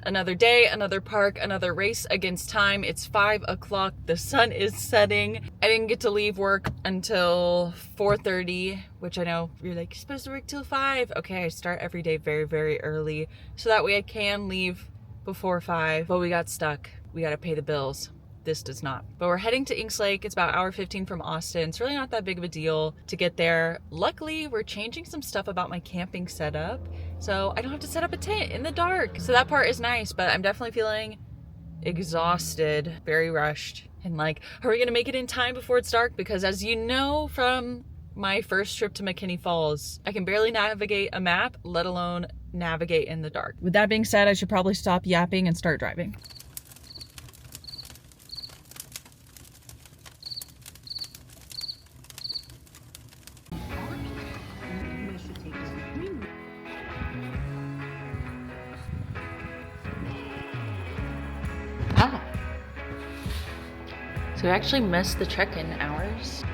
Another day, another park, another race against time. It's 5 o'clock. The sun is setting. I didn't get to leave work until 4:30, which I know you're like, you're supposed to work till 5. Okay, I start every day very, very early so that way I can leave before 5. But we got stuck. We got to pay the bills. This does not. But we're heading to Inks Lake. It's about 1:15 from Austin. It's really not that big of a deal to get there. Luckily, we're changing some stuff about my camping setup, so I don't have to set up a tent in the dark. So that part is nice, but I'm definitely feeling exhausted, very rushed. And like, are we gonna make it in time before it's dark? Because as you know from my first trip to McKinney Falls, I can barely navigate a map, let alone navigate in the dark. With that being said, I should probably stop yapping and start driving. So we actually missed the check-in hours.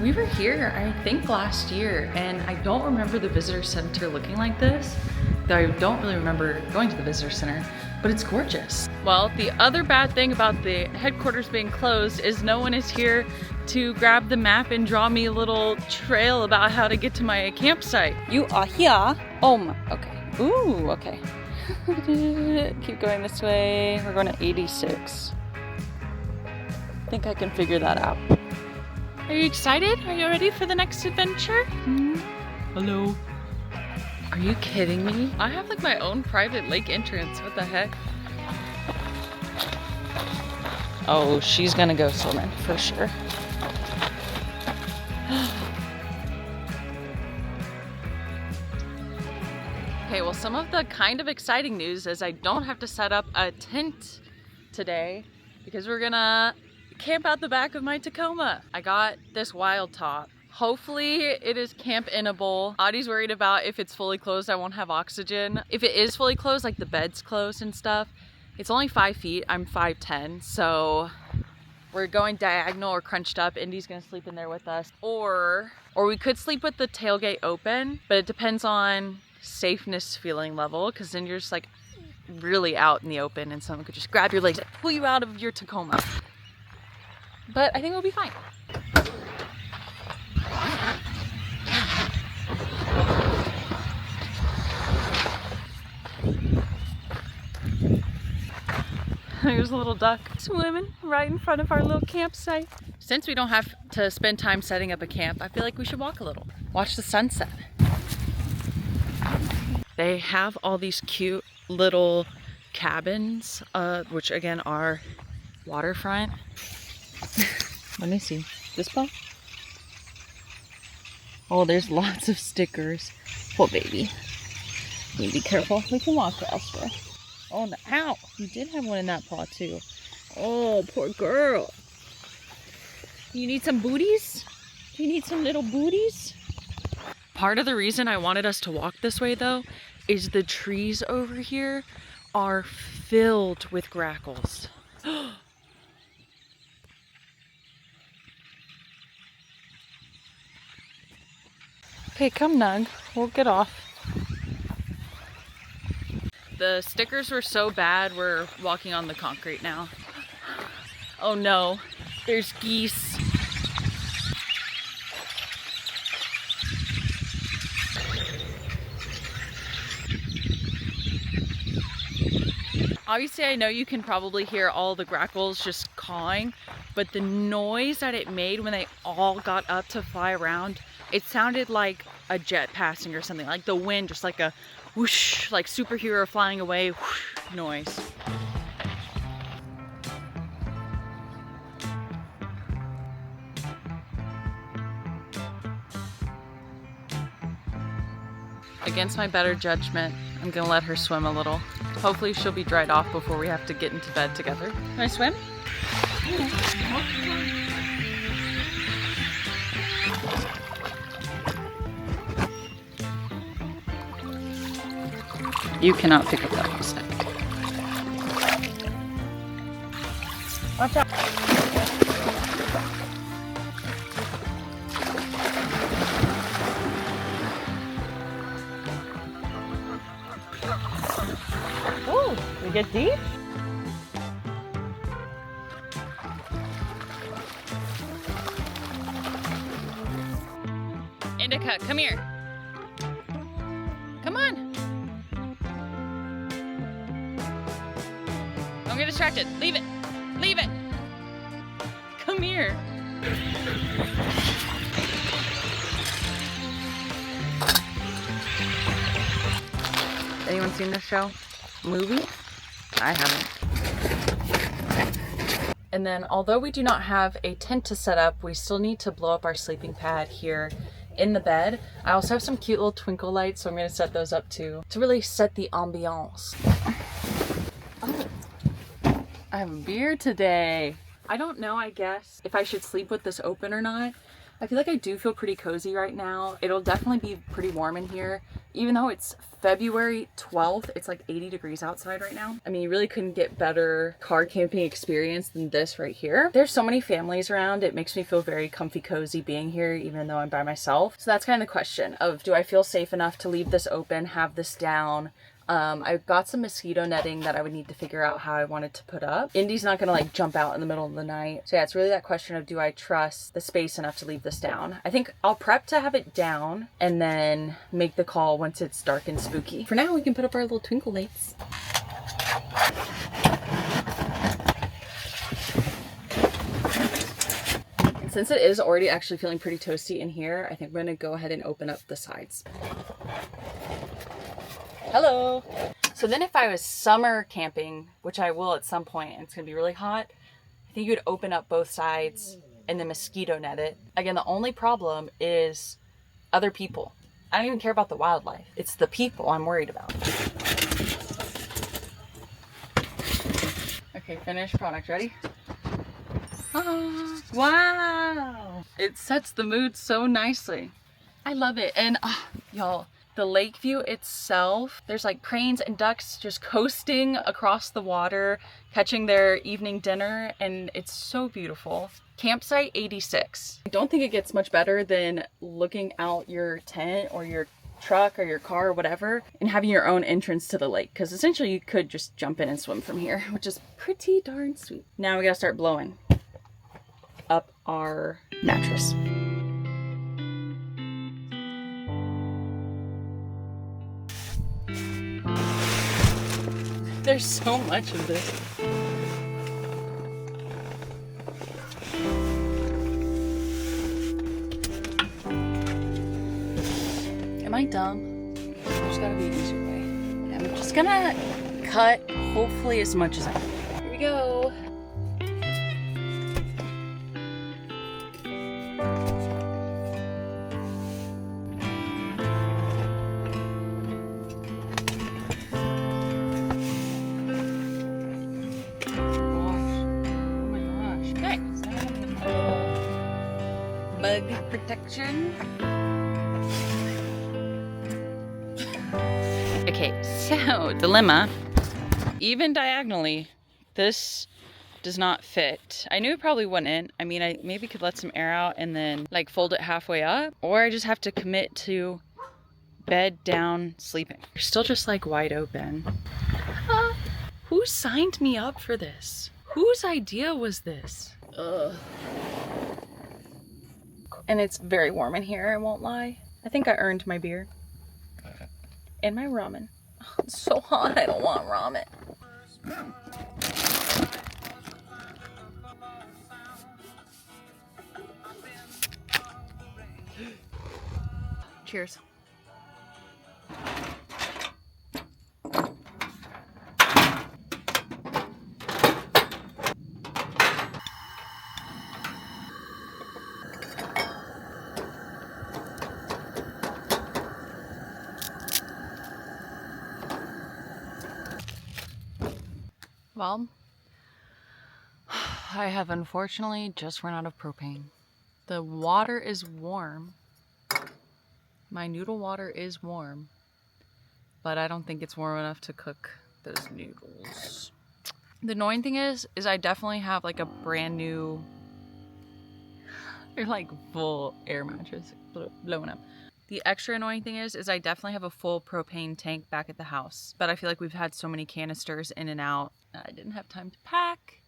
We were here, I think last year, and I don't remember the visitor center looking like this, though I don't really remember going to the visitor center, but it's gorgeous. Well, the other bad thing about the headquarters being closed is no one is here to grab the map and draw me a little trail about how to get to my campsite. You are here. Oh my, okay. Ooh, okay. Keep going this way. We're going to 86. I think I can figure that out. Are you excited? Are you ready for the next adventure? Hello. Are you kidding me? I have like my own private lake entrance. What the heck? Oh, she's gonna go swimming for sure. Okay, well, some of the kind of exciting news is I don't have to set up a tent today because we're gonna camp out the back of my Tacoma. I got this wild top. Hopefully it is camp-inable. Audie's worried about if it's fully closed, I won't have oxygen. If it is fully closed, like the bed's closed and stuff, it's only 5 feet. I'm 5'10", so we're going diagonal or crunched up. Indy's gonna sleep in there with us. Or we could sleep with the tailgate open, but it depends on safeness feeling level, because then you're just like really out in the open and someone could just grab your legs and pull you out of your Tacoma. But I think we'll be fine. There's a little duck swimming right in front of our little campsite. Since we don't have to spend time setting up a camp, I feel like we should walk a little. Watch the sunset. They have all these cute little cabins, which again are waterfront. Let me see. This ball? Oh, there's lots of stickers. Poor baby. Be careful. We can walk faster. Oh, no. Ow! You did have one in that paw too. Oh, poor girl. You need some booties? You need some little booties? Part of the reason I wanted us to walk this way though is the trees over here are filled with grackles. Okay, come Nug, we'll get off. The stickers were so bad, we're walking on the concrete now. Oh no, there's geese. Obviously, I know you can probably hear all the grackles just cawing, but the noise that it made when they all got up to fly around, it sounded like a jet passing or something, like the wind, just like a whoosh, like superhero flying away whoosh noise. Against my better judgment, I'm gonna let her swim a little. Hopefully she'll be dried off before we have to get into bed together. Can I swim? You cannot pick up that stick. Watch out. Oh, we get deep? Indica, come here. Come on. Don't get distracted. Leave it. Leave it. Come here. Anyone seen this show? Movie? I haven't. And then, although we do not have a tent to set up, we still need to blow up our sleeping pad here in the bed. I also have some cute little twinkle lights, so I'm going to set those up too to really set the ambiance. Oh, I have a beer today. I don't know, I guess, if I should sleep with this open or not. I feel like I do feel pretty cozy right now. It'll definitely be pretty warm in here. Even though it's February 12th, it's like 80 degrees outside right now. I mean, you really couldn't get better car camping experience than this right here. There's so many families around. It makes me feel very comfy cozy being here, even though I'm by myself. So that's kind of the question of, do I feel safe enough to leave this open, have this down? I've got some mosquito netting that I would need to figure out how I wanted to put up. Indy's not gonna like jump out in the middle of the night. So yeah, it's really that question of, do I trust the space enough to leave this down? I think I'll prep to have it down and then make the call once it's dark and spooky. For now, we can put up our little twinkle lights. And since it is already actually feeling pretty toasty in here, I think we're gonna go ahead and open up the sides. Hello. So then if I was summer camping, which I will at some point, and it's gonna be really hot, I think you would open up both sides and then mosquito net it. Again, the only problem is other people. I don't even care about the wildlife. It's the people I'm worried about. Okay, finished product. Ready? Oh, wow. It sets the mood so nicely. I love it. And y'all, the lake view itself, there's like cranes and ducks just coasting across the water, catching their evening dinner, and it's so beautiful. Campsite 86. I don't think it gets much better than looking out your tent or your truck or your car or whatever and having your own entrance to the lake, because essentially you could just jump in and swim from here, which is pretty darn sweet. Now we gotta start blowing up our mattress. There's so much of this. Am I dumb? There's gotta be an easier way. I'm just gonna cut hopefully as much as I can. Here we go. Bug protection. Okay, so dilemma. Even diagonally, this does not fit. I knew it probably wouldn't. I mean, I maybe could let some air out and then like fold it halfway up, or I just have to commit to bed down sleeping. You're still just like wide open. Who signed me up for this? Whose idea was this? Ugh. And it's very warm in here, I won't lie. I think I earned my beer. And my ramen. Oh, it's so hot, I don't want ramen. Cheers. Well, I have unfortunately just run out of propane. The water is warm. My noodle water is warm, but I don't think it's warm enough to cook those noodles. The annoying thing is I definitely have like a brand new, or like full air mattress blowing up. The extra annoying thing is I definitely have a full propane tank back at the house, but I feel like we've had so many canisters in and out that I didn't have time to pack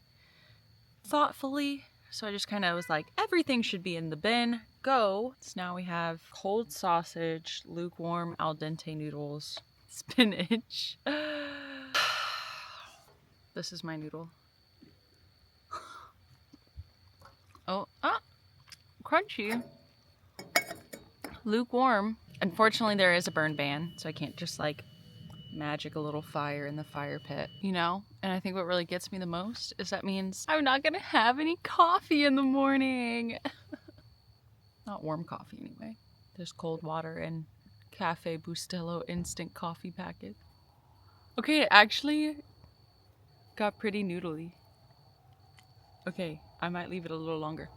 thoughtfully. So I just kind of was like, everything should be in the bin, go. So now we have cold sausage, lukewarm al dente noodles, spinach. This is my noodle. Oh, crunchy. Lukewarm. Unfortunately, there is a burn ban, so I can't just like magic a little fire in the fire pit, you know? And I think what really gets me the most is that means I'm not gonna have any coffee in the morning. Not warm coffee anyway. There's cold water and Cafe Bustelo instant coffee packet. Okay, it actually got pretty noodly. Okay, I might leave it a little longer.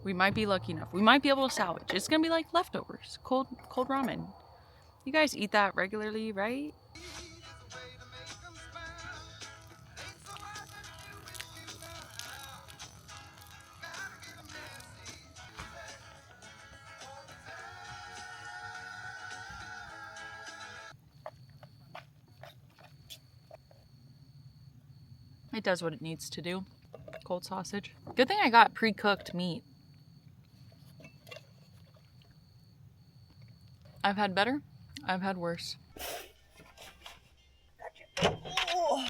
We might be lucky enough. We might be able to salvage. It's gonna be like leftovers, cold ramen. You guys eat that regularly, right? It does what it needs to do. Cold sausage. Good thing I got pre-cooked meat. I've had better. I've had worse. Oh,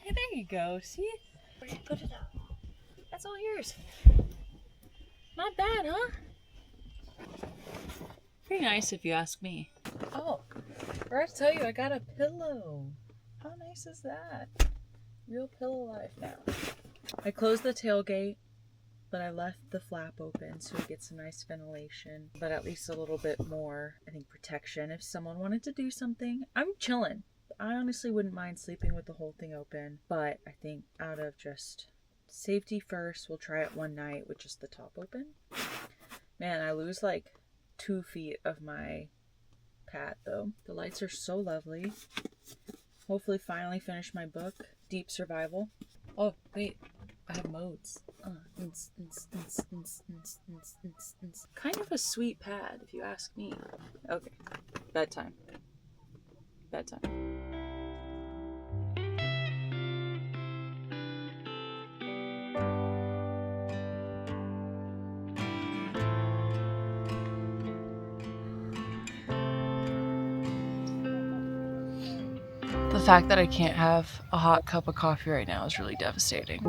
hey, there you go. See? Put it up. That's all yours. Not bad, huh? Pretty nice if you ask me. Oh, I forgot to tell you I got a pillow. How nice is that? Real pillow life now. I closed the tailgate, but I left the flap open so it gets some nice ventilation, but at least a little bit more, I think, protection if someone wanted to do something. I'm chilling. I honestly wouldn't mind sleeping with the whole thing open, but I think out of just safety first, we'll try it one night with just the top open. Man, I lose like 2 feet of my pad though. The lights are so lovely. Hopefully finally finish my book, Deep Survival. Oh, wait. I have modes. Kind of a sweet pad, if you ask me. Okay. Bedtime. Bedtime. The fact that I can't have a hot cup of coffee right now is really devastating.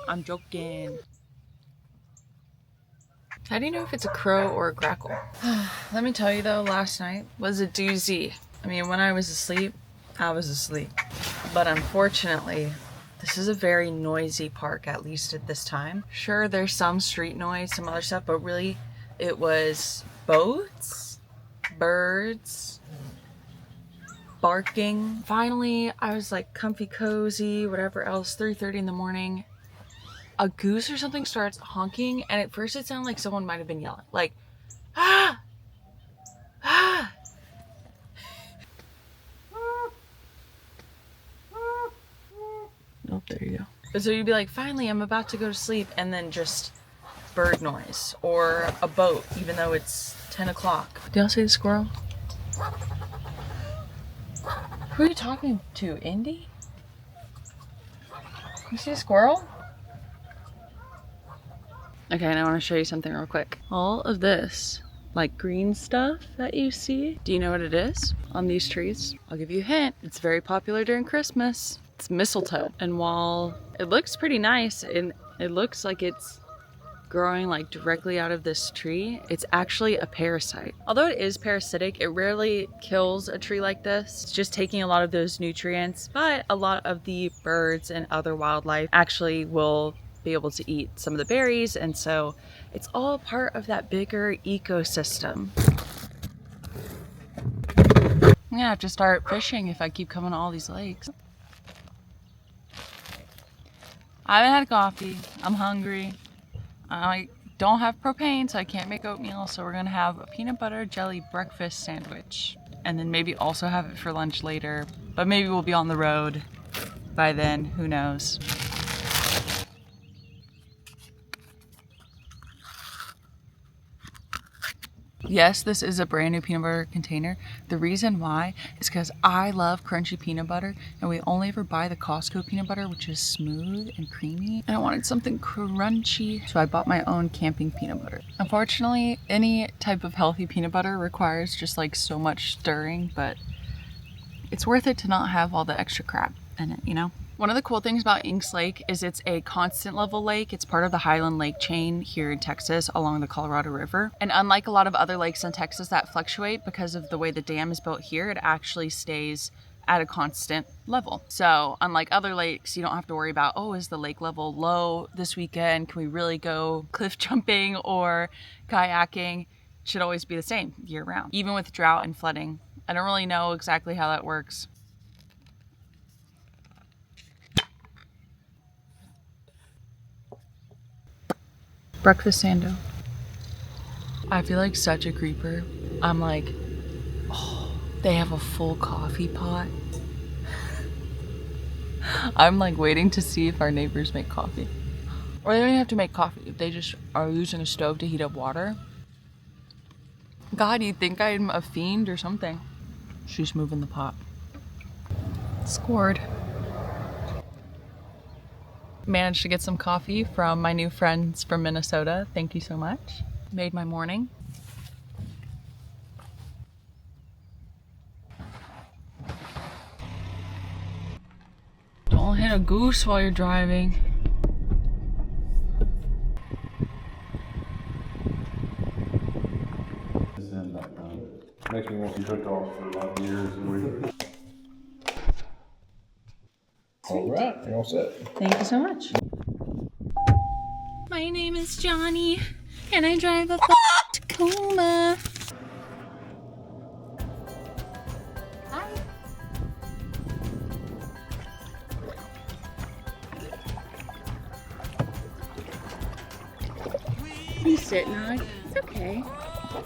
I'm joking. How do you know if it's a crow or a grackle? Let me tell you though, last night was a doozy. I mean, when I was asleep, I was asleep. But unfortunately, this is a very noisy park, at least at this time. Sure, there's some street noise, some other stuff, but really it was boats, birds, barking. Finally, I was like comfy cozy, whatever else, 3:30 in the morning. A goose or something starts honking, and at first it sounded like someone might have been yelling, like, ah, ah. Oh, there you go. But so you'd be like, finally, I'm about to go to sleep, and then just bird noise or a boat, even though it's 10 o'clock. Do y'all see the squirrel? Who are you talking to, Indy? You see a squirrel? Okay, and I want to show you something real quick. All of this, like green stuff that you see, do you know what it is on these trees? I'll give you a hint. It's very popular during Christmas. It's mistletoe. And while it looks pretty nice and it looks like it's growing like directly out of this tree, it's actually a parasite. Although it is parasitic, it rarely kills a tree like this. It's just taking a lot of those nutrients, but a lot of the birds and other wildlife actually will be able to eat some of the berries, and so it's all part of that bigger ecosystem. I'm gonna have to start fishing if I keep coming to all these lakes. I haven't had coffee. I'm hungry. I don't have propane, so I can't make oatmeal, so we're gonna have a peanut butter jelly breakfast sandwich, and then maybe also have it for lunch later, but maybe we'll be on the road by then, who knows? Yes, this is a brand new peanut butter container. The reason why is because I love crunchy peanut butter, and we only ever buy the Costco peanut butter, which is smooth and creamy. And I wanted something crunchy, so I bought my own camping peanut butter. Unfortunately, any type of healthy peanut butter requires just like so much stirring, but it's worth it to not have all the extra crap in it, you know? One of the cool things about Inks Lake is it's a constant level lake. It's part of the Highland Lake chain here in Texas along the Colorado River. And unlike a lot of other lakes in Texas that fluctuate because of the way the dam is built here, it actually stays at a constant level. So unlike other lakes, you don't have to worry about, oh, is the lake level low this weekend? Can we really go cliff jumping or kayaking? It should always be the same year round, even with drought and flooding. I don't really know exactly how that works. Breakfast sando. I feel like such a creeper. I'm like, oh, they have a full coffee pot. I'm like waiting to see if our neighbors make coffee. Or they don't even have to make coffee. They just are using a stove to heat up water. God, you'd think I'm a fiend or something. She's moving the pot. Scored. Managed to get some coffee from my new friends from Minnesota. Thank you so much. Made my morning. Don't hit a goose while you're driving. Makes me want to be hooked off for a lot of years. All right, you're all set. Thank you so much. My name is Johnny, and I drive a Tacoma. Hi. You sitting on? It's okay.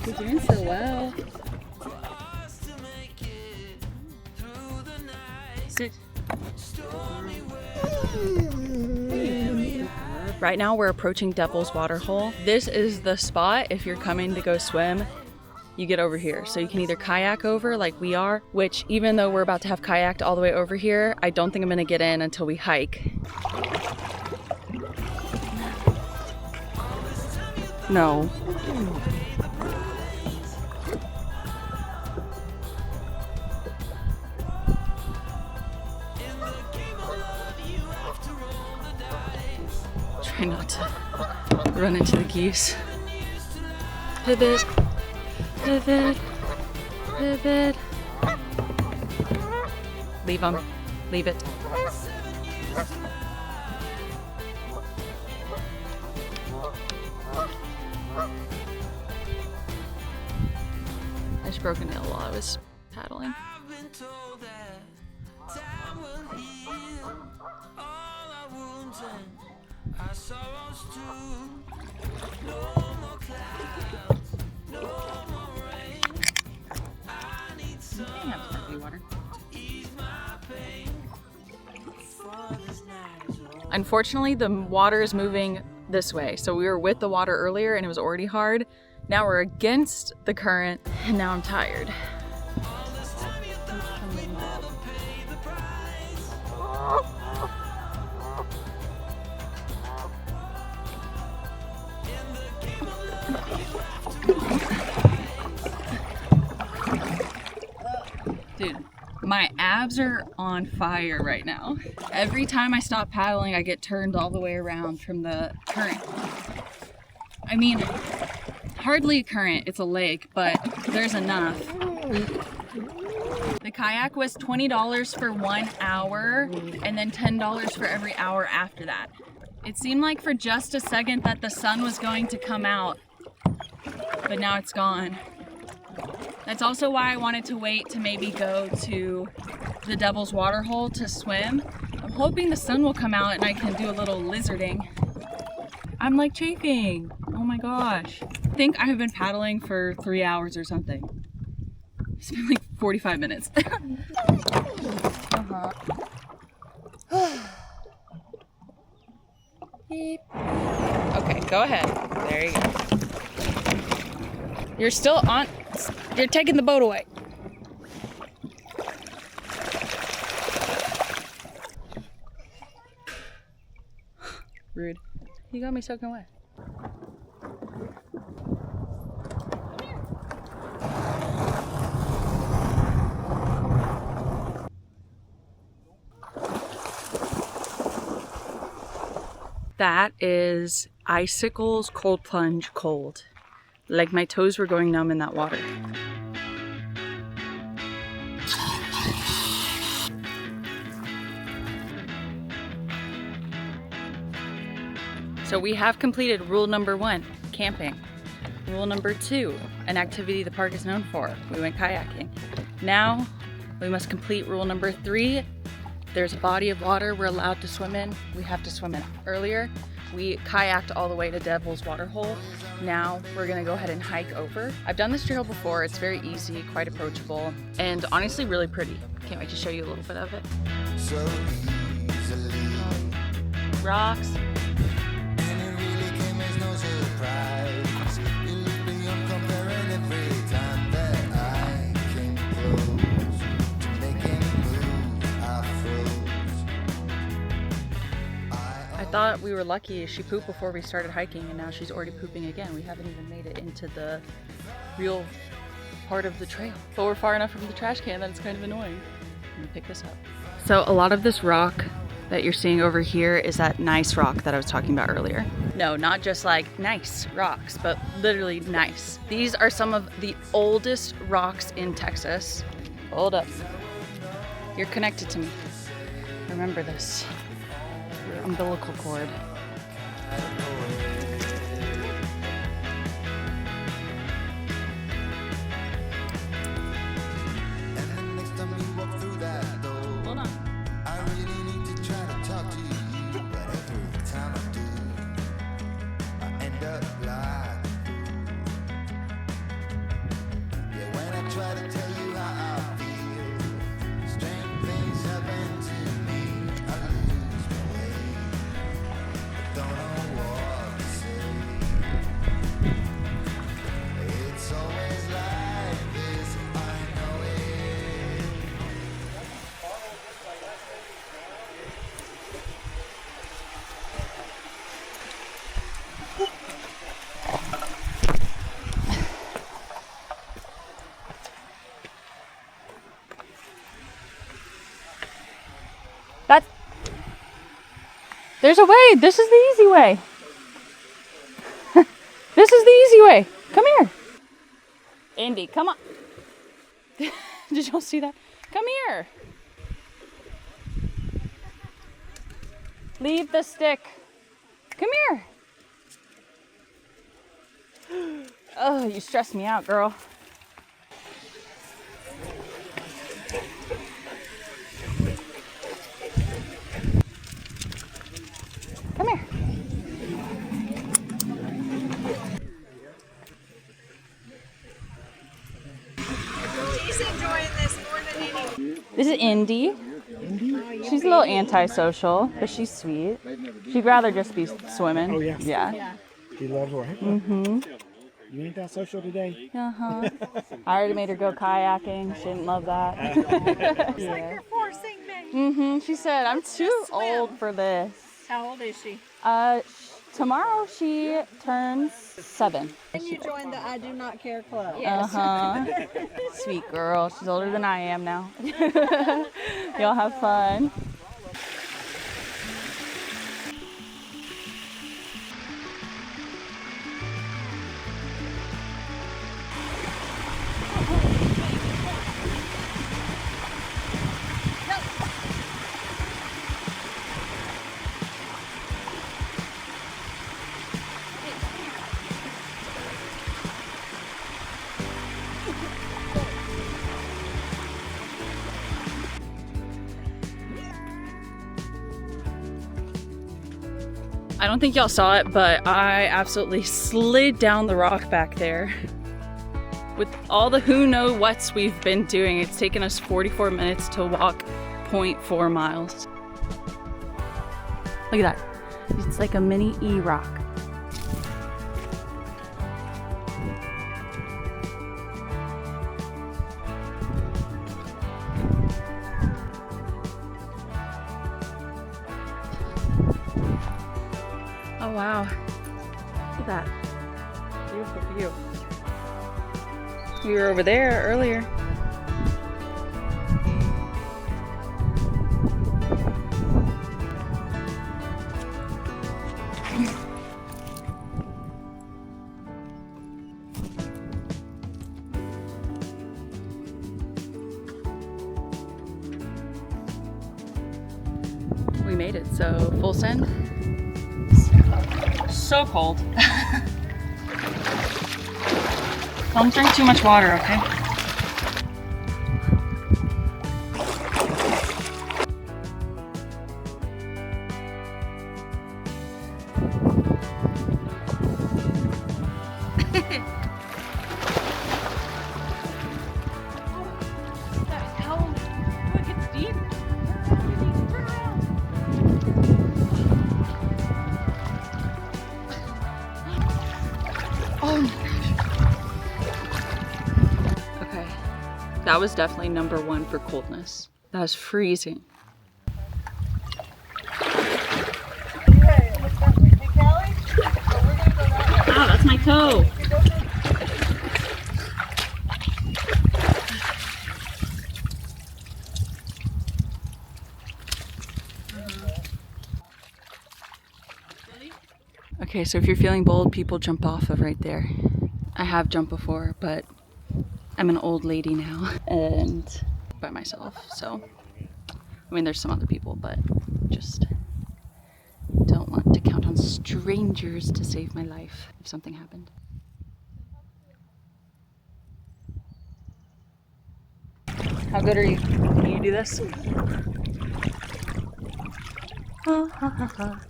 You're doing so well. Sit. Right now we're approaching Devil's Waterhole. This is the spot if you're coming to go swim. You get over here. So you can either kayak over like we are, which even though we're about to have kayaked all the way over here, I don't think I'm gonna get in until we hike. No. Try not to run into the geese. Pivot, pivot, pivot. Leave them, leave it. I just broke a nail while I was paddling. I saw us too. No more clouds, no more rain. I need some water to ease my pain. Unfortunately, the water is moving this way. So we were with the water earlier and it was already hard. Now we're against the current and now I'm tired. Dude, my abs are on fire right now. Every time I stop paddling, I get turned all the way around from the current. I mean, hardly a current, it's a lake, but there's enough. The kayak was $20 for 1 hour and then $10 for every hour after that. It seemed like for just a second that the sun was going to come out, but now it's gone. That's also why I wanted to wait to maybe go to the Devil's Waterhole to swim. I'm hoping the sun will come out and I can do a little lizarding. I'm like chafing. Oh my gosh. I think I have been paddling for 3 hours or something. It's been like 45 minutes. Beep. Okay, go ahead. There you go. You're still on. You're taking the boat away. Rude. You got me soaking wet. That is icicles cold plunge cold. Like my toes were going numb in that water. So we have completed rule number 1, camping. Rule number 2, an activity the park is known for. We went kayaking. Now we must complete rule number 3. There's a body of water we're allowed to swim in. We have to swim in. Earlier, we kayaked all the way to Devil's Waterhole. Now we're gonna go ahead and hike over. I've done this trail before. It's very easy, quite approachable, and honestly really pretty. Can't wait to show you a little bit of it. So easily. Rocks. And it really came as no surprise. You look beyond comparing every time that I came close to making a move. I froze. I thought we were lucky. She pooped before we started hiking, and now she's already pooping again. We haven't even made it into the real part of the trail. But we're far enough from the trash can that it's kind of annoying. Let me pick this up. So a lot of this rock that you're seeing over here is that nice rock that I was talking about earlier. No, not just like nice rocks, but literally nice. These are some of the oldest rocks in Texas. Hold up. You're connected to me. Remember this. Your umbilical cord. Hold on. I really need to try to talk to you, but every time I do, I end up like yeah, when I try to tell you how I feel, strange things happen to me. I lose my way, don't know what to say. It's always like this, I know it. There's a way. This is the easy way. This is the easy way. Come here. Indy, come on. Did y'all see that? Come here. Leave the stick. Come here. Oh, you stressed me out, girl. Come here. She's enjoying this more than anyone. This is Indy. She's a little antisocial, but she's sweet. She'd rather just be swimming. Oh, yeah. Yeah. She loves her. Mm-hmm. You ain't that social today? Uh-huh. I already made her go kayaking. She didn't love that. It's like you're forcing me. Mm-hmm. She said, I'm too old for this. How old is she? Tomorrow she turns 7. And you joined the I Do Not Care Club. Uh-huh. Sweet girl. She's older than I am now. Y'all have fun. I don't think y'all saw it, but I absolutely slid down the rock back there. With all the who know whats we've been doing, it's taken us 44 minutes to walk 0.4 miles. Look at that. It's like a mini E-rock. Oh wow. Look at that. Beautiful view. We were over there earlier. We made it, so full send. So cold. Don't drink too much water, okay? Okay, that was definitely number one for coldness. That was freezing. Ah, that's my toe. Okay, so if you're feeling bold, people jump off of right there. I have jumped before, but I'm an old lady now and by myself, so I mean there's some other people, but just don't want to count on strangers to save my life if something happened. How good are you? Can you do this? Ha ha ha ha.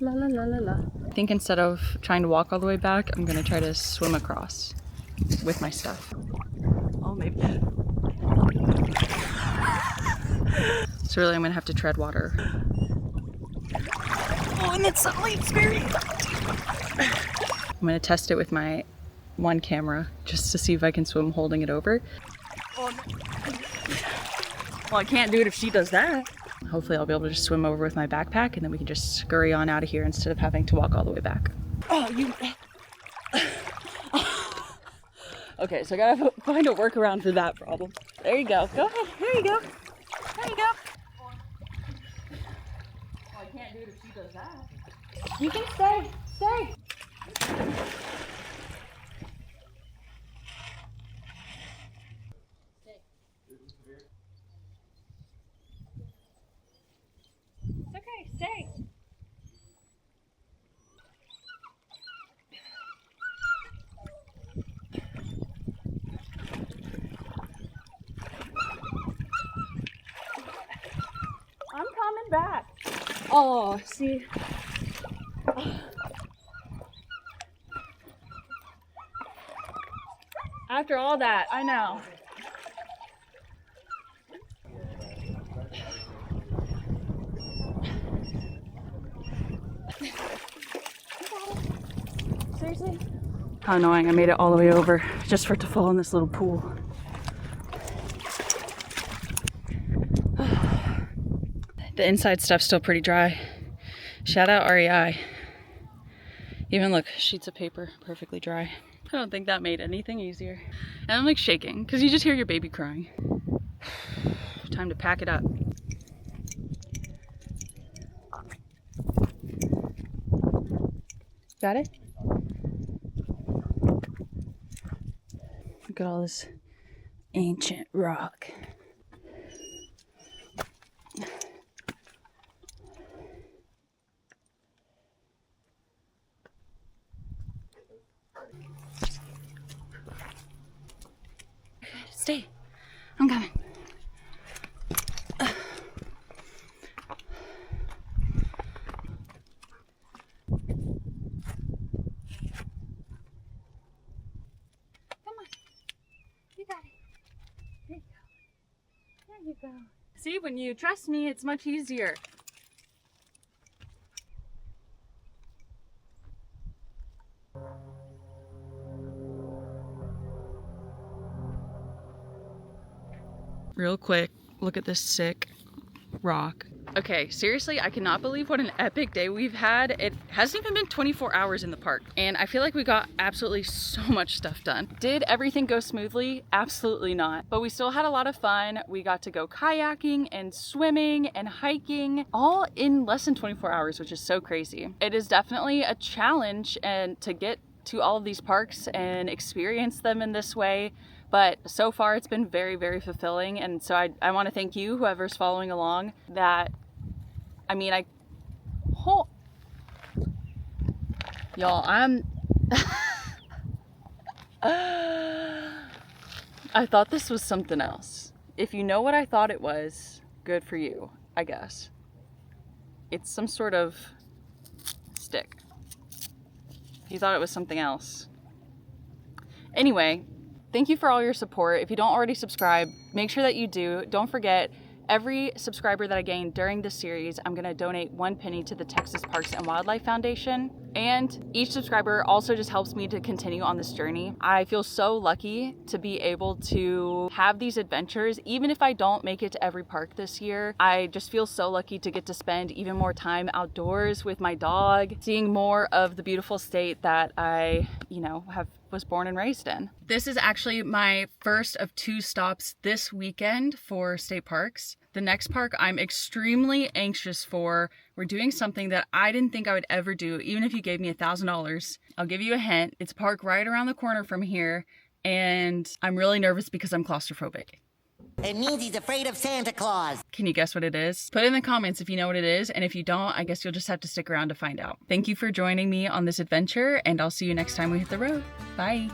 La la la la la. I think instead of trying to walk all the way back, I'm gonna try to swim across with my stuff. Oh, maybe. So really, I'm gonna have to tread water. Oh, and it's suddenly scary. I'm gonna test it with my one camera just to see if I can swim holding it over. Oh, no. Well, I can't do it if she does that. Hopefully I'll be able to just swim over with my backpack and then we can just scurry on out of here instead of having to walk all the way back. Oh, you... Okay, so I gotta find a workaround for that problem. There you go. Go ahead. There you go. There you go. Well, I can't do it if she does that. You can stay. Stay. It's okay. Stay. I'm coming back. Oh, see. After all that, I know. Seriously? How annoying, I made it all the way over just for it to fall in this little pool. The inside stuff's still pretty dry. Shout out REI. Even look, sheets of paper, perfectly dry. I don't think that made anything easier. And I'm like shaking, because you just hear your baby crying. Time to pack it up. Got it? Look at all this ancient rock. Stay. I'm coming. Come on. You got it. There you go. There you go. See, when you trust me, it's much easier. real quick. Look at this sick rock. Okay, seriously, I cannot believe what an epic day we've had. It hasn't even been 24 hours in the park, and I feel like we got absolutely so much stuff done. Did everything go smoothly? Absolutely not. But we still had a lot of fun. We got to go kayaking and swimming and hiking, all in less than 24 hours, which is so crazy. It is definitely a challenge and to get to all of these parks and experience them in this way. But so far it's been very, very fulfilling. And so I want to thank you, whoever's following along, that, I mean, y'all, I thought this was something else. If you know what I thought it was, good for you, I guess. It's some sort of stick. You thought it was something else. Anyway, thank you for all your support. If you don't already subscribe, make sure that you do. Don't forget, every subscriber that I gain during this series, I'm gonna donate 1 penny to the Texas Parks and Wildlife Foundation. And each subscriber also just helps me to continue on this journey. I feel so lucky to be able to have these adventures. Even if I don't make it to every park this year, I just feel so lucky to get to spend even more time outdoors with my dog, seeing more of the beautiful state that I, was born and raised in. This is actually my first of 2 stops this weekend for state parks. The next park I'm extremely anxious for. We're doing something that I didn't think I would ever do, even if you gave me $1,000. I'll give you a hint. It's a park right around the corner from here, and I'm really nervous because I'm claustrophobic. It means he's afraid of Santa Claus. Can you guess what it is? Put it in the comments if you know what it is, and if you don't, I guess you'll just have to stick around to find out. Thank you for joining me on this adventure, and I'll see you next time we hit the road. Bye.